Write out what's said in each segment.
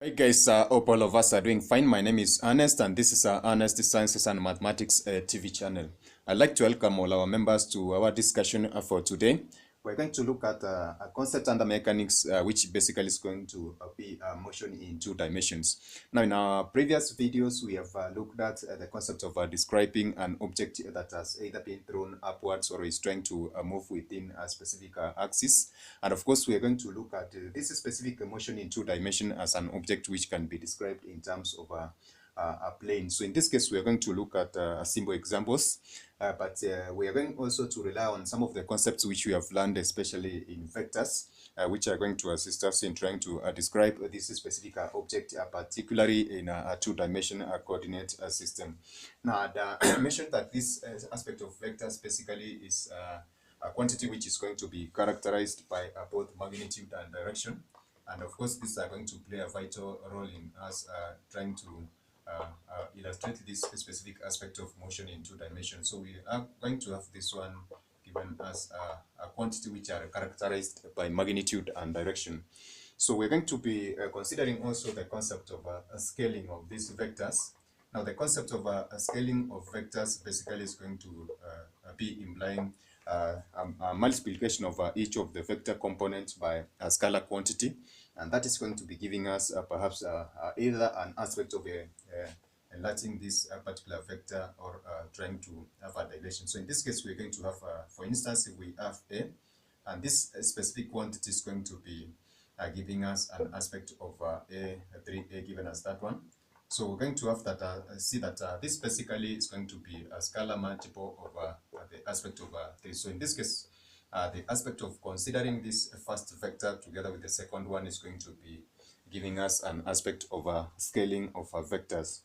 Hi guys, hope all of us are doing fine. My name is Ernest and this is Ernest Sciences and Mathematics TV channel. I'd like to welcome all our members to our discussion for today. We're going to look at a concept under mechanics which basically is going to be motion in two dimensions. Now in our previous videos we have looked at the concept of describing an object that has either been thrown upwards or is trying to move within a specific axis. And of course we are going to look at this specific motion in two dimensions as an object which can be described in terms of a plane. So in this case, we are going to look at simple examples, but we are going also to rely on some of the concepts which we have learned, especially in vectors, which are going to assist us in trying to describe this specific object, particularly in a two-dimension coordinate system. Now, I mentioned that this aspect of vectors basically is a quantity which is going to be characterized by both magnitude and direction. And of course, these are going to play a vital role in us trying to illustrate this specific aspect of motion in two dimensions. So we are going to have this one given as a quantity which are characterized by magnitude and direction. So we're going to be considering also the concept of a scaling of these vectors. Now the concept of a scaling of vectors basically is going to be implying a multiplication of each of the vector components by a scalar quantity, and that is going to be giving us perhaps either an aspect of enlarging this particular vector or trying to have a dilation. So in this case, we're going to have, for instance, if we have A, and this specific quantity is going to be giving us an aspect of A3A given as that one. So we're going to have that, see that this basically is going to be a scalar multiple of the aspect of 3. So in this case, the aspect of considering this first vector together with the second one is going to be giving us an aspect of scaling of vectors.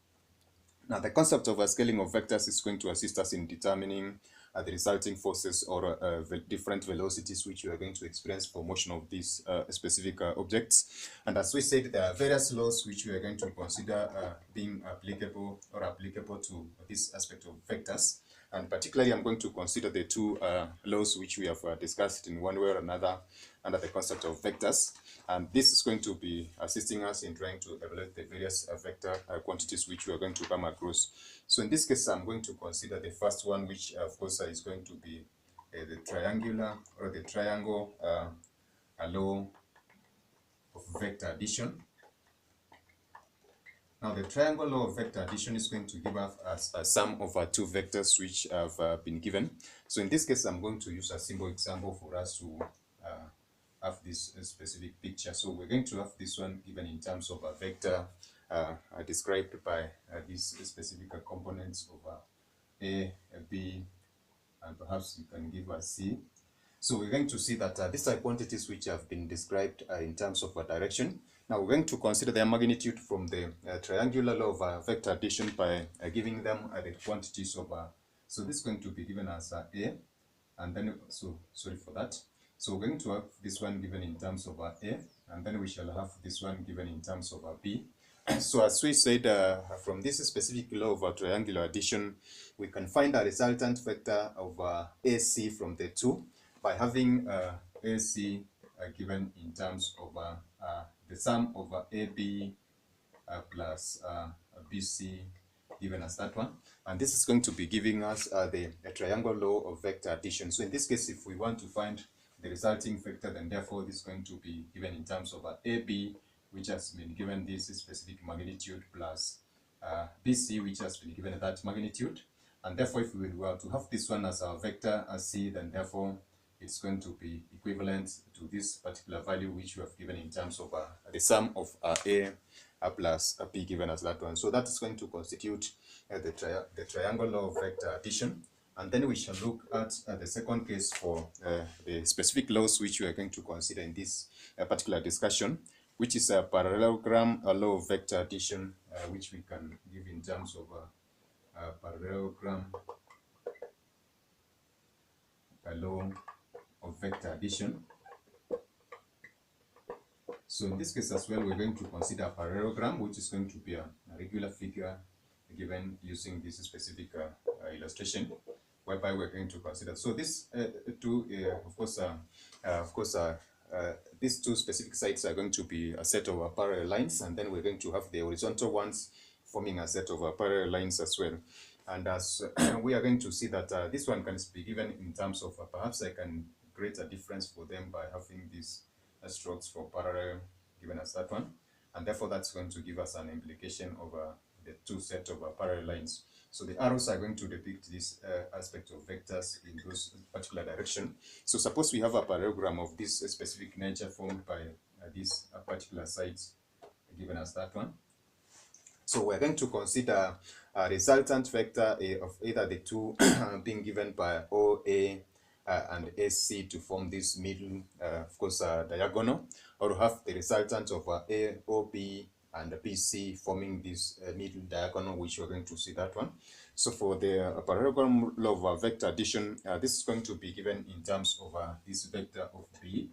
Now, the concept of scaling of vectors is going to assist us in determining the resulting forces or different velocities which we are going to experience for motion of these specific objects. And as we said, there are various laws which we are going to consider being applicable to this aspect of vectors. And particularly, I'm going to consider the two laws which we have discussed in one way or another under the concept of vectors. And this is going to be assisting us in trying to evaluate the various vector quantities which we are going to come across. So in this case, I'm going to consider the first one, which of course is going to be the triangular or the triangle law of vector addition. Now, the triangle law of vector addition is going to give us a sum of two vectors which have been given. So in this case, I'm going to use a simple example for us to have this specific picture. So we're going to have this one given in terms of a vector described by these specific components of A, B, and perhaps you can give a C. So we're going to see that these are quantities which have been described in terms of direction. Now we're going to consider their magnitude from the triangular law of vector addition by giving them the quantities of, so this is going to be given as A, and then, so sorry for that. So we're going to have this one given in terms of A, and then we shall have this one given in terms of B. So as we said, from this specific law of triangular addition, we can find a resultant vector of AC from the two by having AC given in terms of the sum of AB plus BC given as that one. And this is going to be giving us the triangle law of vector addition. So in this case, if we want to find the resulting vector, then therefore this is going to be given in terms of AB, which has been given this specific magnitude, plus BC, which has been given that magnitude. And therefore, if we were to have this one as our vector as C, then therefore it's going to be equivalent to this particular value which we have given in terms of the sum of A plus B given as that one. So that is going to constitute the triangle law of vector addition. And then we shall look at the second case for the specific laws which we are going to consider in this particular discussion, which is a parallelogram law of vector addition, which we can give in terms of a parallelogram law of vector addition. So in this case as well, we're going to consider a parallelogram, which is going to be a regular figure given using this specific illustration, whereby we're going to consider. So this two, these two specific sides are going to be a set of parallel lines, and then we're going to have the horizontal ones forming a set of parallel lines as well. And as we are going to see that this one can be given in terms of perhaps I can create a difference for them by having these strokes for parallel given as that one, and therefore that's going to give us an implication of the two set of parallel lines. So the arrows are going to depict this aspect of vectors in those particular direction. So suppose we have a parallelogram of this specific nature formed by these particular sides given as that one. So we're going to consider a resultant vector of either the two being given by OA and AC to form this middle, of course, diagonal, or have the resultant of AOB and BC forming this middle diagonal, which we're going to see that one. So for the parallelogram law of vector addition, this is going to be given in terms of this vector of B,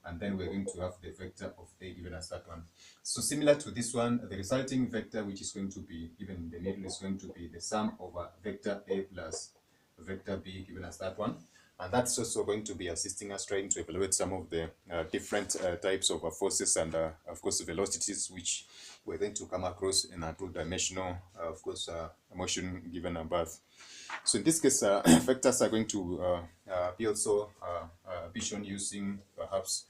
and then we're going to have the vector of A given as that one. So similar to this one, the resulting vector, which is going to be given in the middle, is going to be the sum of vector A plus vector B given as that one. And that's also going to be assisting us trying to evaluate some of the different types of forces and, of course, velocities, which we're going to come across in a two-dimensional, of course, motion given above. So in this case, vectors are going to be also be shown using perhaps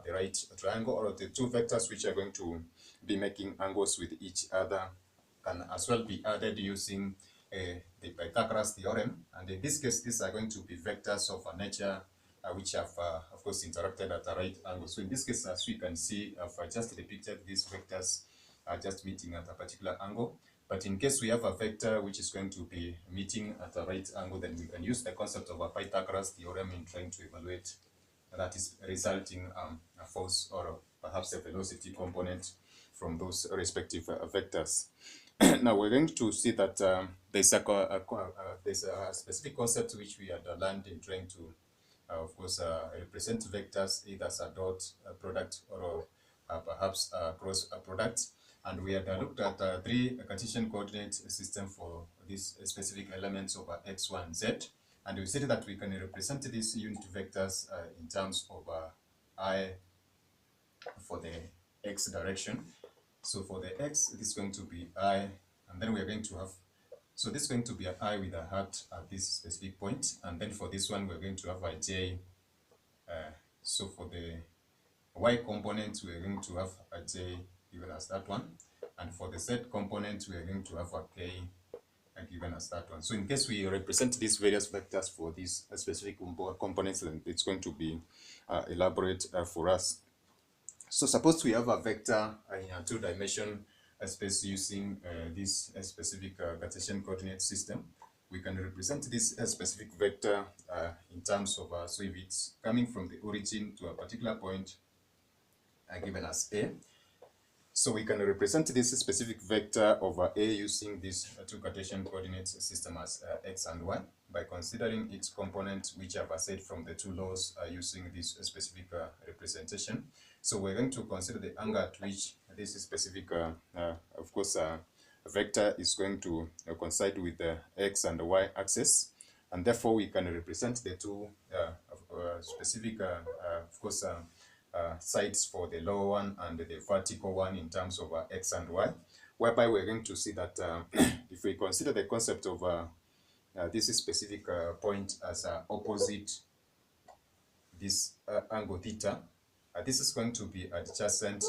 the right triangle, or the two vectors which are going to be making angles with each other can as well be added using the Pythagoras theorem. And in this case, these are going to be vectors of a nature which have, of course, interacted at a right angle. So in this case, as we can see, I've just depicted these vectors just meeting at a particular angle. But in case we have a vector which is going to be meeting at a right angle, then we can use the concept of a Pythagoras theorem in trying to evaluate that is resulting a force or perhaps a velocity component from those respective vectors. Now we're going to see that there's a specific concept which we had learned in trying to, of course, represent vectors either as a dot product or perhaps a cross product. And we had looked at three Cartesian coordinate system for these specific elements of x, y, and z. And we said that we can represent these unit vectors in terms of I for the x direction. So for the x, this is going to be I, and then we're going to have, so this is going to be an I with a heart at this specific point. And then for this one, we're going to have a j. So for the y component, we're going to have a j given as that one. And for the z component, we are going to have a k given as that one. So in case we represent these various vectors for these specific components, then it's going to be elaborate for us. So suppose we have a vector in a two-dimension space using this specific Cartesian coordinate system. We can represent this specific vector in terms of, so if it's coming from the origin to a particular point given as A, so we can represent this specific vector over A using this two Cartesian coordinate system as x and y by considering its component, which I've said from the two laws using this specific representation. So we're going to consider the angle at which this specific, of course, vector is going to coincide with the x and the y axis, and therefore we can represent the two specific, of course, sides for the lower one and the vertical one in terms of x and y, whereby we're going to see that if we consider the concept of this specific point as opposite this angle theta, this is going to be adjacent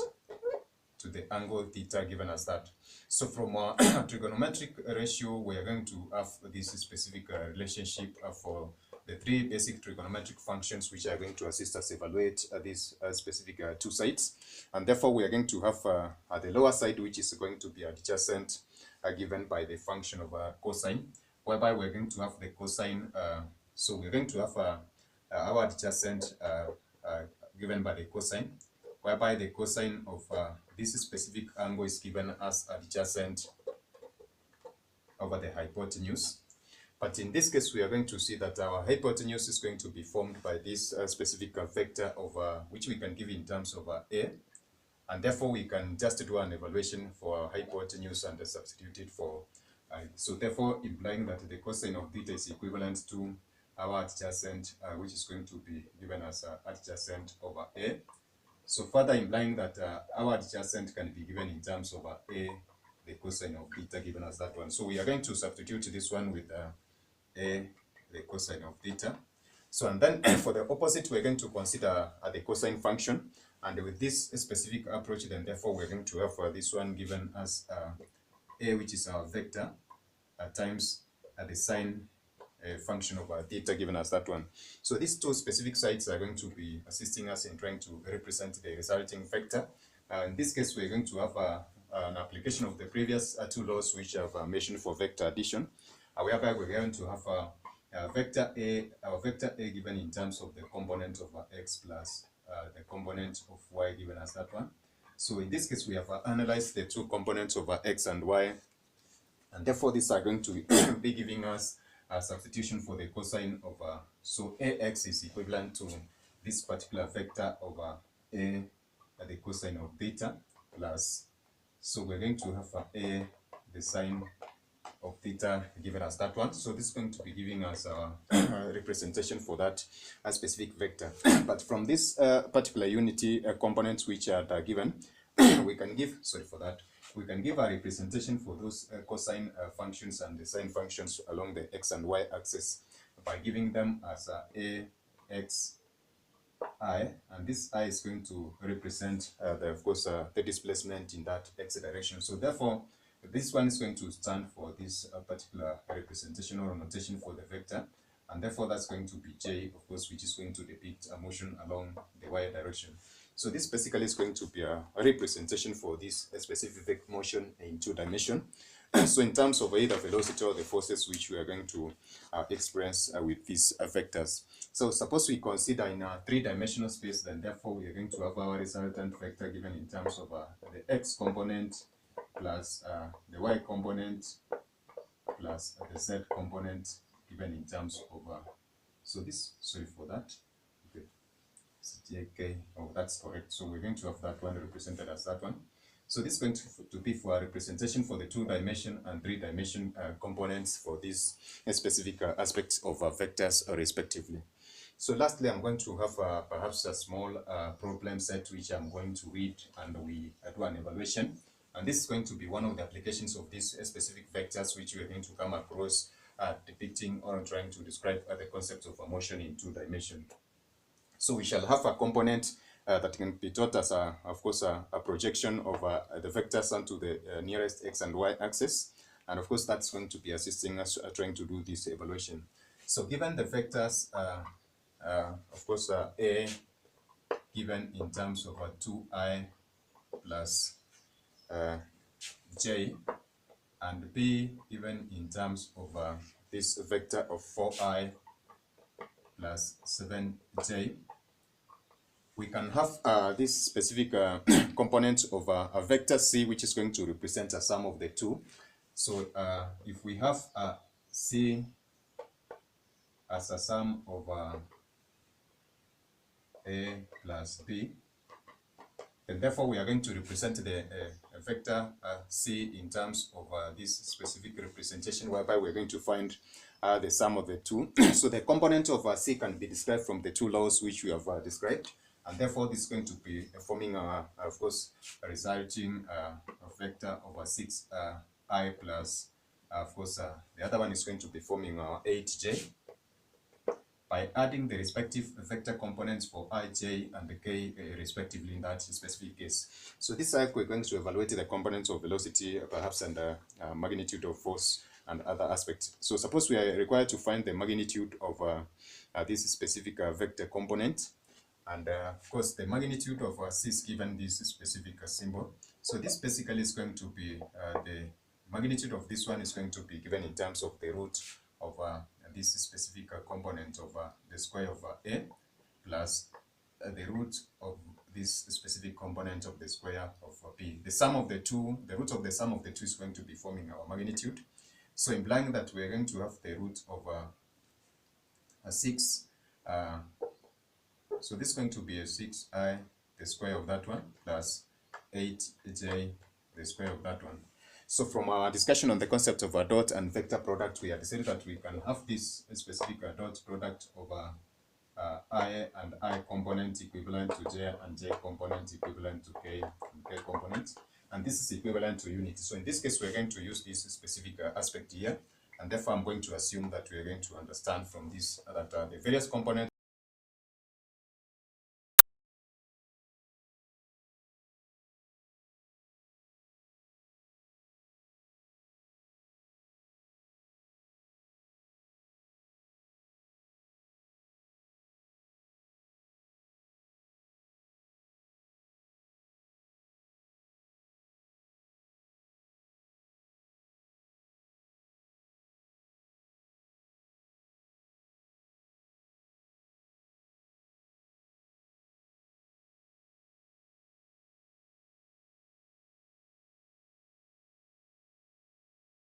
to the angle theta given as that. So from a trigonometric ratio, we are going to have this specific relationship for the three basic trigonometric functions which are going to assist us evaluate these specific two sides. And therefore, we are going to have at the lower side, which is going to be adjacent given by the function of cosine, whereby we're going to have the cosine. So we're going to have our adjacent given by the cosine, whereby the cosine of this specific angle is given as adjacent over the hypotenuse. But in this case, we are going to see that our hypotenuse is going to be formed by this specific vector of which we can give in terms of A. And therefore, we can just do an evaluation for hypotenuse and substitute it for I. So therefore, implying that the cosine of theta is equivalent to our adjacent, which is going to be given as adjacent over A. So further implying that our adjacent can be given in terms of A, the cosine of theta, given as that one. So we are going to substitute this one with A, the cosine of theta. So and then for the opposite, we're going to consider the cosine function. And with this specific approach, then therefore we're going to have this one given as A, which is our vector, times the sine function of theta, given as that one. So these two specific sites are going to be assisting us in trying to represent the resulting vector. In this case, we're going to have an application of the previous two laws which I've mentioned for vector addition, whereby we're going to have vector A given in terms of the component of x plus the component of y, given as that one. So in this case, we have analyzed the two components of x and y, and therefore these are going to be giving us a substitution for the cosine of so ax is equivalent to this particular vector over a the cosine of theta plus, so we're going to have a the sine of theta given as that one. So this is going to be giving us a representation for that specific vector. But from this particular unity components which are given, we can give, we can give a representation for those cosine functions and the sine functions along the x and y axis by giving them as a x I, and this I is going to represent the displacement in that x direction. So therefore this one is going to stand for this particular representation or notation for the vector, and therefore that's going to be j, of course, which is going to depict a motion along the y direction. So this basically is going to be a representation for this specific motion in 2 dimensions. So in terms of either velocity or the forces which we are going to experience with these vectors. So suppose we consider in a 3-dimensional space, then therefore we are going to have our resultant vector given in terms of the x component plus the y component plus the z component given in terms of so this, sorry for that, okay, JK, oh that's correct. So we're going to have that one represented as that one. So this is going to be for a representation for the 2-dimension and 3-dimension components for these specific aspects of vectors respectively. So lastly, I'm going to have perhaps a small problem set which I'm going to read, and we do an evaluation. And this is going to be one of the applications of these specific vectors which we're going to come across depicting or trying to describe the concept of a motion in 2 dimensions. So we shall have a component that can be taught as, of course, a projection of the vectors onto the nearest x and y axis. And of course, that's going to be assisting us trying to do this evaluation. So given the vectors, of course, A given in terms of 2i plus j, and B given in terms of this vector of 4i plus 7j, we can have this specific component of a vector C, which is going to represent a sum of the two. So if we have C as a sum of A plus B, and therefore we are going to represent the vector C in terms of this specific representation, whereby we're going to find the sum of the two. So the component of C can be described from the 2 laws which we have described, and therefore this is going to be forming, of course, a resulting vector over 6i plus, of course, the other one is going to be forming 8j. By adding the respective vector components for I, j, and the k respectively in that specific case. So this cycle we're going to evaluate the components of velocity, perhaps, and magnitude of force and other aspects. So suppose we are required to find the magnitude of this specific vector component, and of course the magnitude of C is given this specific symbol. So this basically is going to be the magnitude of this one is going to be given in terms of the root of this specific component of the square of A plus the root of this specific component of the square of B. The sum of the two, the root of the sum of the two is going to be forming our magnitude. So implying that we're going to have the root of 6. So this is going to be a 6i, the square of that one, plus 8j, the square of that one. So from our discussion on the concept of a dot and vector product, we have decided that we can have this specific dot product over I and I component equivalent to J and J component equivalent to K and K component. And this is equivalent to unity. So in this case, we're going to use this specific aspect here. And therefore, I'm going to assume that we're going to understand from this that the various components